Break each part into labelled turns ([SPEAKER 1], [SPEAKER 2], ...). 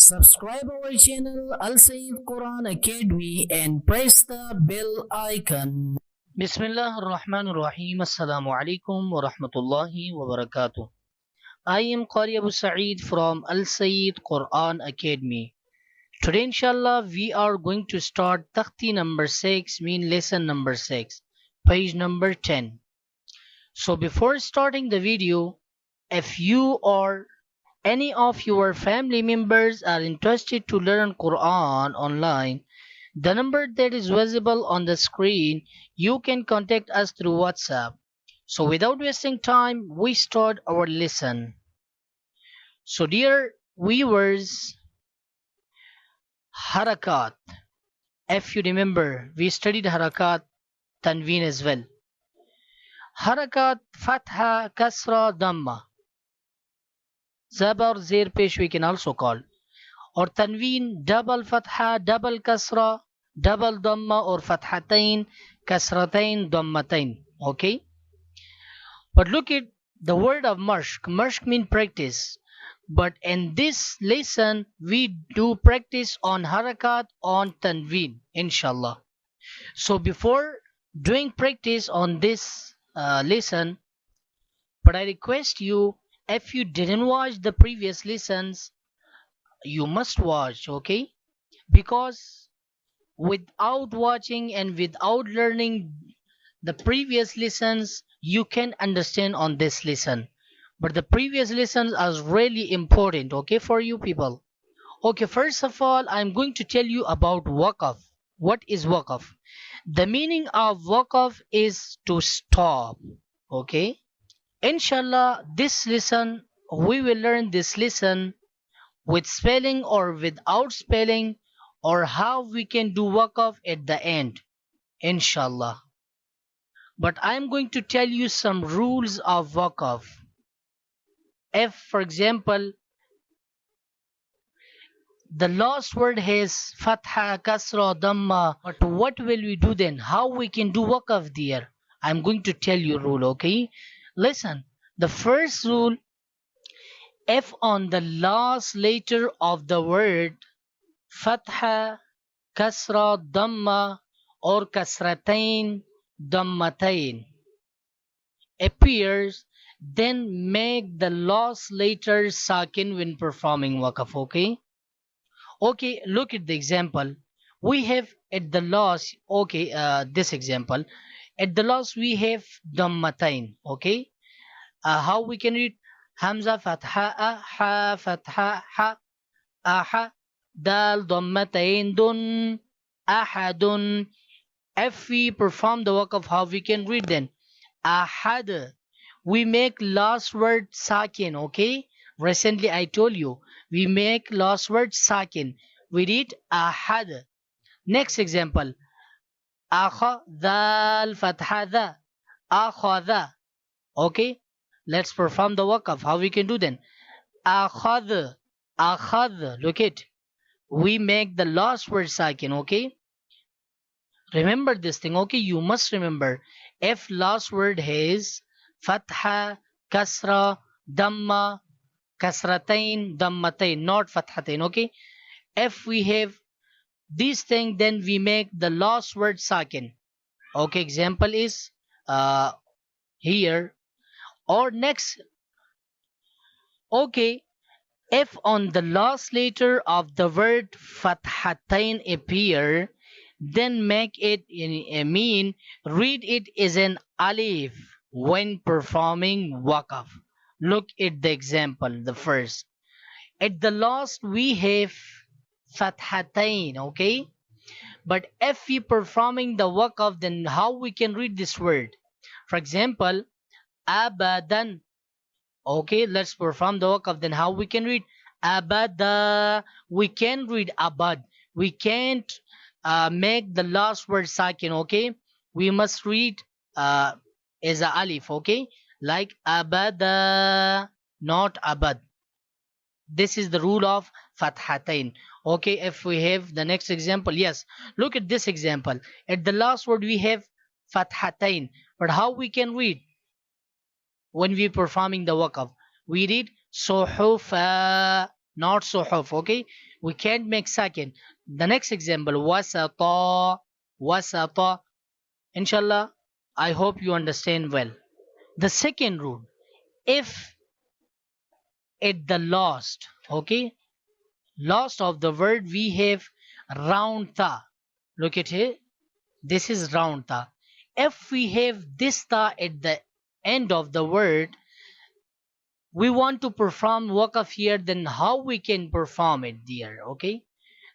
[SPEAKER 1] Subscribe our channel Al Sayyid Quran Academy and press the bell icon. Bismillah ar-Rahman ar-Rahim. Assalamu alaikum wa rahmatullahi wa barakatuh. I am Qari Abu Sa'id from Al Sayyid Quran Academy. Today inshallah we are going to start Takhti number 6, mean lesson number 6, page number 10. So before starting the video, if you or any of your family members are interested to learn Quran online, the number that is visible on the screen, you can contact us through WhatsApp. So without wasting time, we start our lesson. So dear viewers, harakat. If you remember, we studied harakat, Tanween as well. Harakat, fatha, kasra, dhamma. Zabar, zir, pesh we can also call. Or Tanween, double fatha, double kasra, double dhamma, or fathatain, kasratain, dhammatain. Okay? But look at the word of mashq. Mashq means practice. But in this lesson, we do practice on harakat on Tanween, inshallah. So before doing practice on this lesson, but I request you, if you didn't watch the previous lessons, you must watch, okay? Because without watching and without learning the previous lessons, you can understand on this lesson. But the previous lessons are really important, okay, for you people. Okay, first of all, I'm going to tell you about waqaf. What is waqaf? The meaning of waqaf is to stop, okay? Inshallah, this lesson, we will learn this lesson with spelling or without spelling, or how we can do waqaf at the end, inshallah. But I'm going to tell you some rules of waqaf. If, for example, the last word has fatha, kasra, dhamma, but what will we do then? How we can do waqaf there? I'm going to tell you rule, okay? Listen, the first rule, if on the last letter of the word fatha, kasra, dhamma, or kasratain, dhammatain appears, then make the last letter sakin when performing waqaf, okay? Okay, look at the example. We have at the last, okay, this example. At the last we have dhammatain, okay? How we can read? Hamza, fatha, ha, fatha, ha, aha, dal, dhammatain, dun, ahadun. If we perform the waqaf, how we can read then? Ahad. We make last word sakin, okay? Recently I told you, we make last word sakin. We read ahad. Next example. Akha, dal, fatha, da, akhadha. Okay? Let's perform the waqaf. How we can do then? Akhad, akhad. Look it. We make the last word sakin, okay? Remember this thing, okay? You must remember. If last word has fatha, kasra, dhamma, kasratain, dhammatain, not fathatain, okay? If we have this thing, then we make the last word sakin. Okay, example is here. Or next, okay, if on the last letter of the word fathatain appear, then make it read it as an alif when performing waqaf. Look at the example, the first. At the last we have fathatain, okay? But if we performing the waqaf, then how we can read this word? For example, abadan. Okay, let's perform the waqaf. Then how we can read? Abada. We can read abad. We can't make the last word sakin, okay? We must read as a alif, okay? Like abada, not abad. This is the rule of fathatain. Okay, if we have the next example, yes, look at this example. At the last word we have fathatain, but how we can read when we performing the waqaf? We read suhufa, not suhuf. Okay, we can't make sakin. The next example, wasata, wasata. Inshallah, I hope you understand well. The second rule, if at the last, okay, last of the word we have round ta. Look at here. This is round ta. If we have this ta at the end of the word, we want to perform waqaf here, then how we can perform it there? Okay,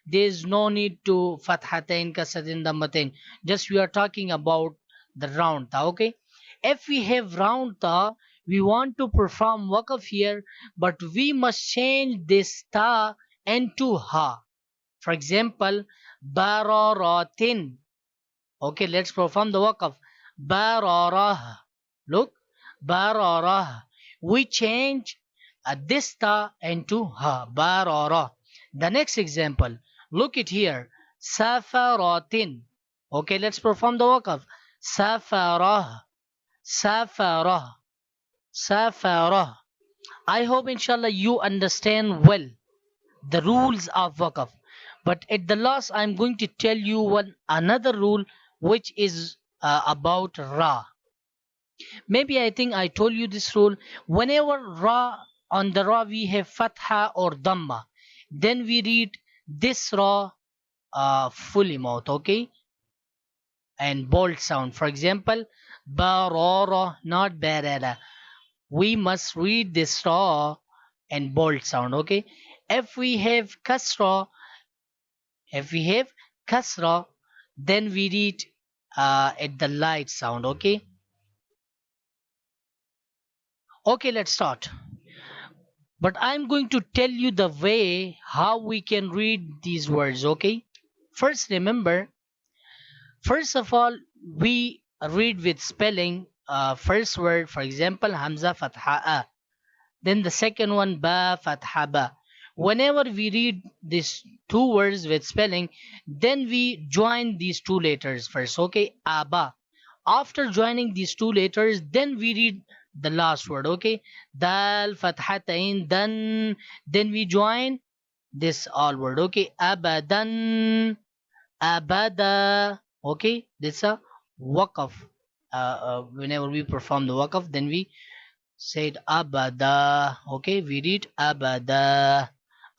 [SPEAKER 1] there is no need to fathatain kasratain dammatain. Just we are talking about the round ta. Okay, if we have round ta, we want to perform waqaf here, but we must change this ta into ha. For example, bararatin. Okay, let's perform the waqaf. Bararah. Look, bararah. We change this ta into ha. Bararah. The next example, look it here. Safaratin. Okay, let's perform the waqaf. Safarah. Safarah. Safarah. I hope inshallah you understand well the rules of waqaf. But at the last, I'm going to tell you another rule which is about ra. Maybe I think I told you this rule. Whenever ra, on the ra we have fatha or dhamma, then we read this ra fully mouth, okay? And bold sound. For example, barara, not barara. We must read this ra and bold sound, okay? If we have kasra, then we read at the light sound, okay? Okay, let's start. But I'm going to tell you the way how we can read these words, okay? First, remember, first of all, we read with spelling. First word, for example, hamza fatha a. Then the second one, ba fatha ba. Whenever we read these two words with spelling, then we join these two letters first, okay? Aba. After joining these two letters, then we read the last word, okay? Dal fathatain, dan. Then we join this all word, okay? Abadan, abada, okay? This is a waqaf. Whenever we perform the waqaf, then we said abada, okay? We read abada.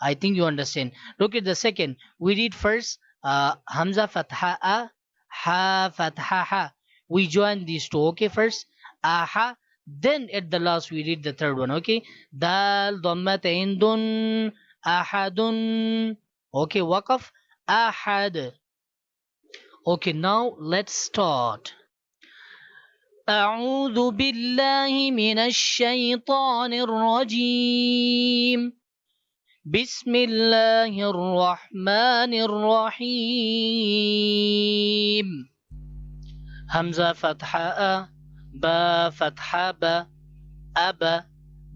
[SPEAKER 1] I think you understand. Look at the second. We read first hamza fatha a, ha fatha ha. We join these two, okay? First aha, then at the last we read the third one, okay? Dal dhammatain dun, ahadun, okay? Waqaf ahad. Okay, now let's start. أعوذ بالله من الشيطان الرجيم. بسم الله الرحمن الرحيم. همزة فتحة با فتحة با أبا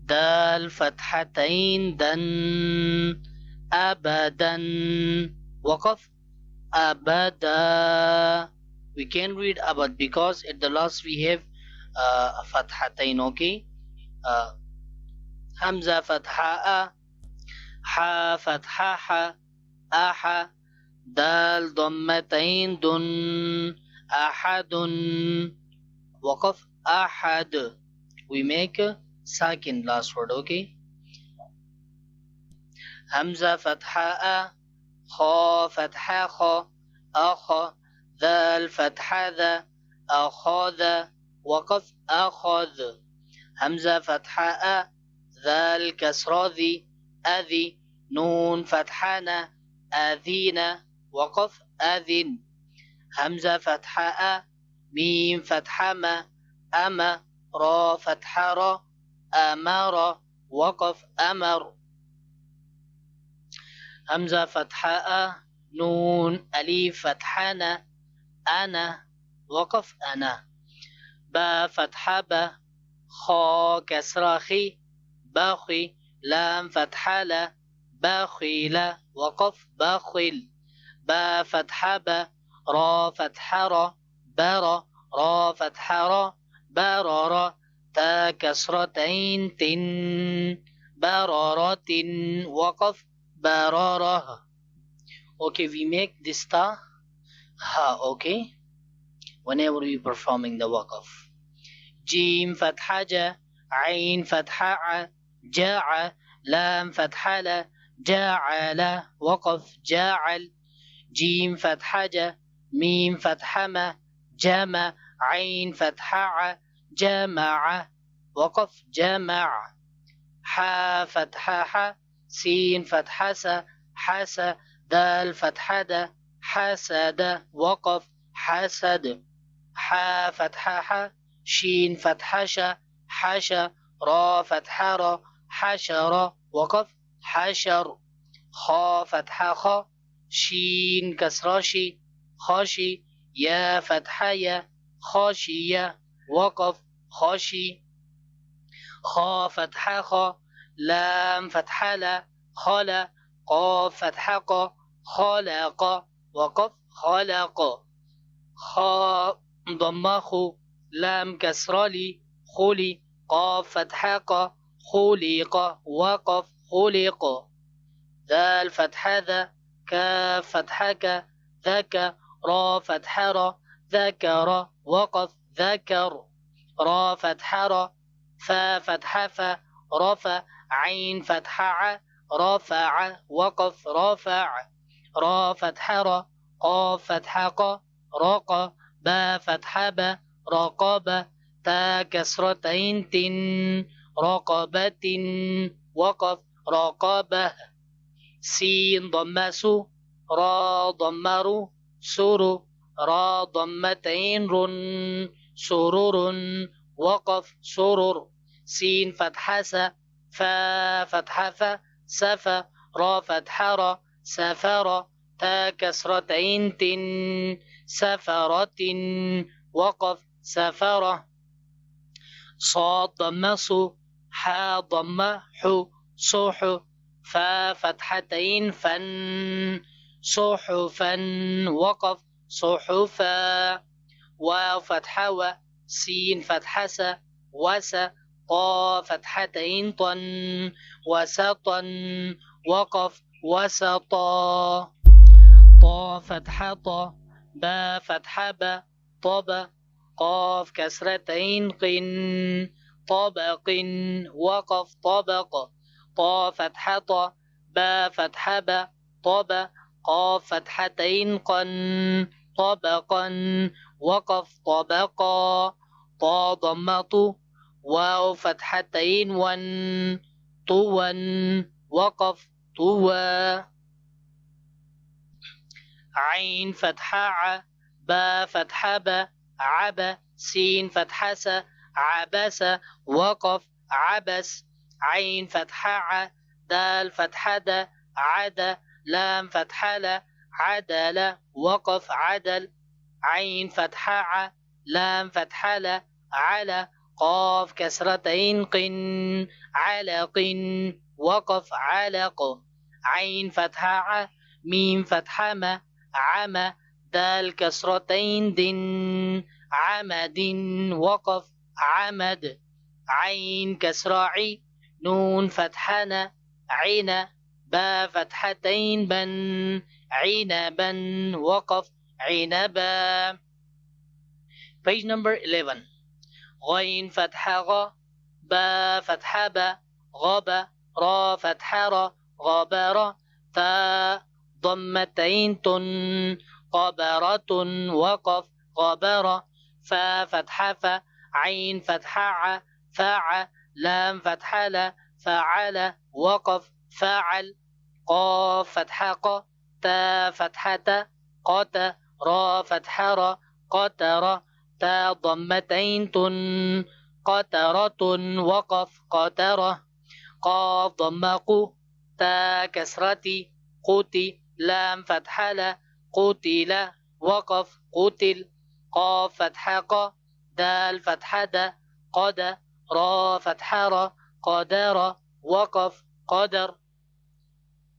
[SPEAKER 1] دال فتحتين دن أبدا وقف أبدا. We can read abad because at the last we have fathatain, okay? Hamza fatha ha fatha ha aha dal dhammatain dun ahadun waqaf ahad. We make a sakin last word, okay? Hamza fatha kha fatha kha akha ذال فتحة ذا أخذ وقف أخذ. همزة فتحة أ ذال كسرة ذي أذي نون فتحة أذين وقف أذن. همزة فتحة أ ميم فتحة ما أما را فتحة را أمر وقف أمر. همزة فتحة أ نون أليف فتحة أنا وقف أنا. با فتحة با خا كسرة خي باخي لام فتحة لا باخي لا وقف باخل. با فتحة با را فتحة را بارا را فتحة را بارارا. تا كسرتين تن برارة وقف برارة. Okay, we make this ta ha, okay, whenever we performing the waqf. جيم فتحة جا، عين فتحة ع، جاع، لام فتحة لا، جاعل وقف جاعل. جيم فتحة جا، ميم فتحة ما، جمع، عين فتحة ع، جمع وقف جمع. حا فتحة ح، سين فتحة س، حس، دال فتحة د، حسد وقف حسد. حا فتحة ح، شين فتحة ش، حش، را فتحة را، حشر وقف حشر. خا فتحة خ، شين كسرة شي، خاشي. يا فتحة يا، خاشية وقف خاشي. خا فتحة خا، لام فتحة لا، خلا. قاف فتحة قا، خلق وقف خلق. خا ضمة خو، لام كسرة لي، خلي. قاف فتحة قا، خلق وقف خلق. ذال فتحة ذا، كاف فتحة كا، ذاك. را فتحة را، ذكر وقف ذكر. را فتحة را، فا فتحة فا، رفع. عين فتحة ع، رفع وقف رفع. را فتحة را، قاف فتحة قا، راق. با فتحة با، راقب. تا كسرتين تن، راقبة وقف راقبة. سين ضمة سو، را ضمة رو، سرو. را ضمتين رن، سرور وقف سرر. سين فتحة س، فا فتحة فا، سفا. را فتحة را، سفر. تا كسرتين تن، سفرة وقف سفرة. صاد ضمة صو، حا ضمة حو، صح. فا فتحتين فن، صحفا وقف صحفا. واو فتحة و، سين فتحة س، وس. طا فتحتين طن، وسطا وقف وسطا. طا فتحة طا، با فتحة با، طب. قاف كسرتين قن، طبق وقف طبق. طا فتحة طا، با فتحة با، طب. قاف فتحتين قن، طبقا وقف طبقا. طا ضمة، واو فتحتين ون، طوا وقف طوا. عين فتحة ع، با فتحة با، عب. سين فتحة س، عبس وقف عبس. عين فتحة ع، دال فتحة د، عد. لام فتحة لا، عدل وقف عدل. عين فتحة ع، لام فتحة لا، على. قاف كسرتين قن، علق وقف علق. عين فتحة ع، ميم فتحة ما، عمى. دال كسرتين دن، عمد وقف عمد. عين كسراعي، نون فتحنا، عين. با فتحتين بن، عنبا وقف عنبا. Page number 11. غين فتحة غا، با فتحة با، غابة. را فتحة را، غابرة. تا ضمتين تن، قبرة وقف غبرة. فا فتحة فا، عين فتحة ع، فاع. لام فتحة لا، فعل وقف فاعل. قاف فتحة ق، تا فتحة قات. را فتحة را، قاتر. تا ضمتين تن، قاترة وقف قاترة. قاف ضمة قو، تا كسرتي قوتي. لام فتحة لا، قتل وقف قتل. قاف فتحة ق، دال فتحة د، قد. را فتحة را، قدر وقف قدر.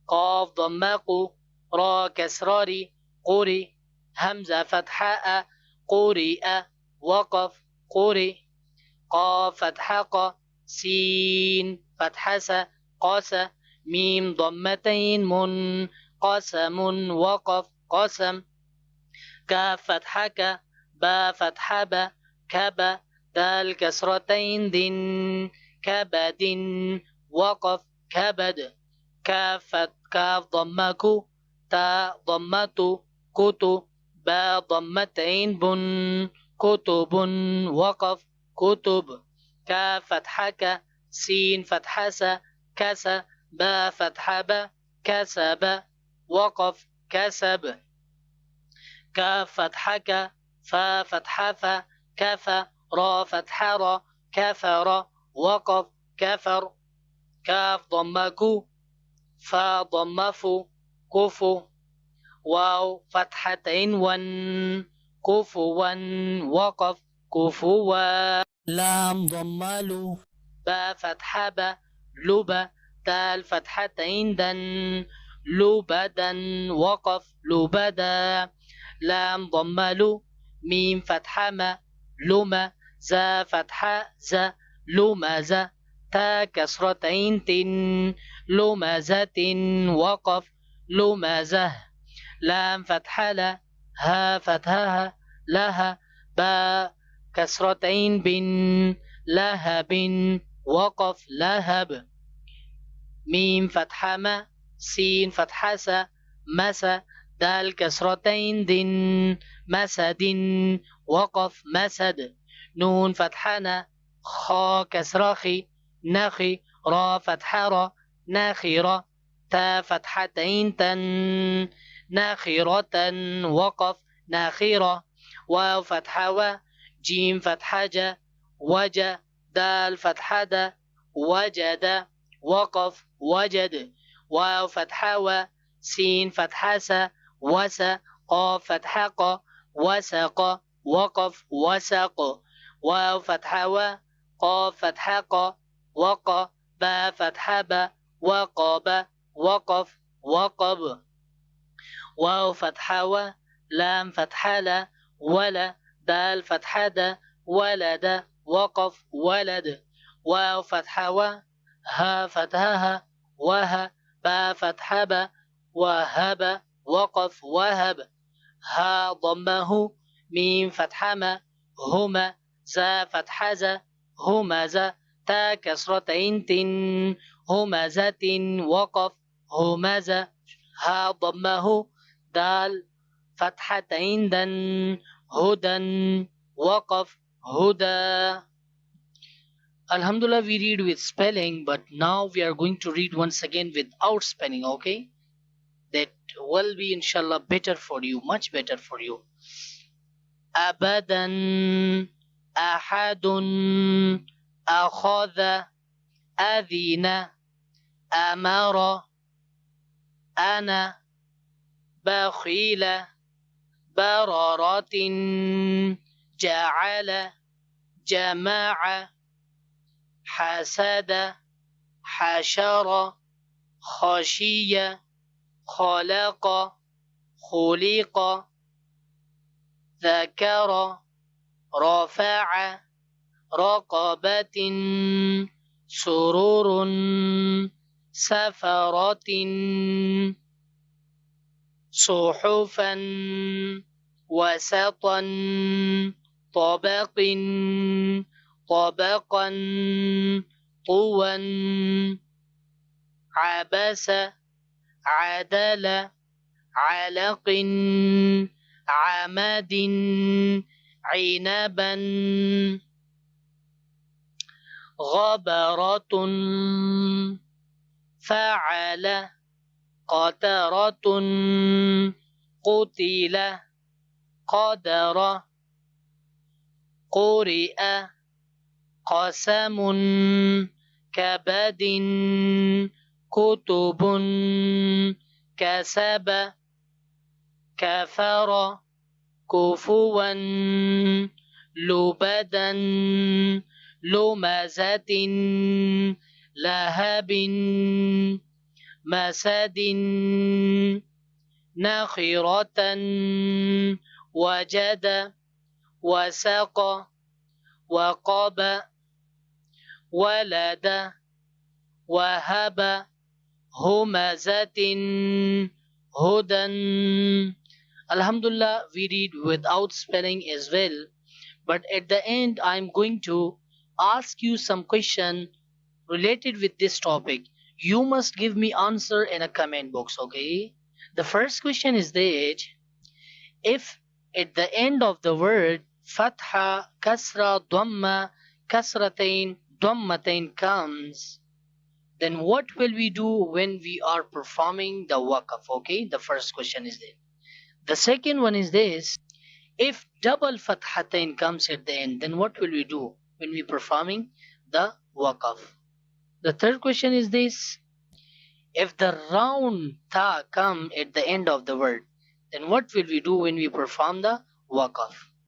[SPEAKER 1] قاف ضمة قو، را كسراري قري. همزة فتحة قرئ وقف قرئ. قاف فتحة ق، سين فتحة س، قاس ميم ضمتين من قسم وقف قسم كاف فتحة ك با فتحة با كبا دال كسرتين دن كبد وقف كبد كاف ضمكو تا ضمتو كتو با ضمتين بن كتب وقف كتب كاف فتحة ك سين فتحة س كس با فتحة با كسب وقف كسب كاف فتحة ك فا فتحة فا كفى را فتحة را كفر وقف كفر كاف ضمكو فا ضمفو كفو واو فتحتين ون كفوا وقف كفوا لام ضمالو با فتحة با لبا دال فتحتين دن لبدا وقف لبدا لام ضمالو ميم فتحة ما لما زا فتحة ز لمزة تا كسرتين تن لمزة وقف لمزة لام فتحة لا ها فتحة لها با كسرتين بن لهب وقف لهب ميم فتحة ما سين فتحة س مسا دال كسرتين دن مسد وقف مسد نون فتحنا خا كسرخي نخي را فتحة را ناخرة تا فتحتين تن ناخرة وقف ناخرة واو فتحة و جيم فتحة جا وجا دال فتحة دا وجد وقف وجد واو فتحة و سين فتحة س وس قاف فتحة ق وسق وقف وسق واو فتحة و قاف فتحة ق وق با فتحة با وقب وقف وقب واو فتحة و لام فتحة لا ولا دال فتحة دا ولد وقف ولد واو فتحة و ها فتحها وها با فتحة با وهب وقف وهب ها ضمه ميم فتحة ما هما زا فتحة ز همزة تا كسرتين تن همزة وقف همزة ها ضمه دال فتحتين دن هدى وقف هدى. Alhamdulillah, we read with spelling, but now we are going to read once again without spelling, okay? That will be inshallah better for you, much better for you. أبدا أحد أخذ أذن أمر أنا بخيل بررة جعل جماع حسد حشر خشي خلق خلق ذكر رفع رقبة سرور سفرة صحفا وسطا طبق طبقا طوا عبس عدل علق عمد عنبا غبرة فعل قترة قتل قدر قرئ قسم كبد كتب كسب كفر كفوا لبدا لمزة لهب مسد نخرة وجد وسق وقب ولد وهب همزة هدى. Alhamdulillah, we read without spelling as well. But at the end, I'm going to ask you some question related with this topic. You must give me answer in a comment box, okay? The first question is that if at the end of the word fatha, kasra, dhamma, kasratain, dhammatain comes, then what will we do when we are performing the waqf? Okay, the first question is that. The second one is this: if double fathatain comes at the end, then what will we do when we performing the waqf? The third question is this: if the round ta come at the end of the word, then what will we do when we perform the waqf?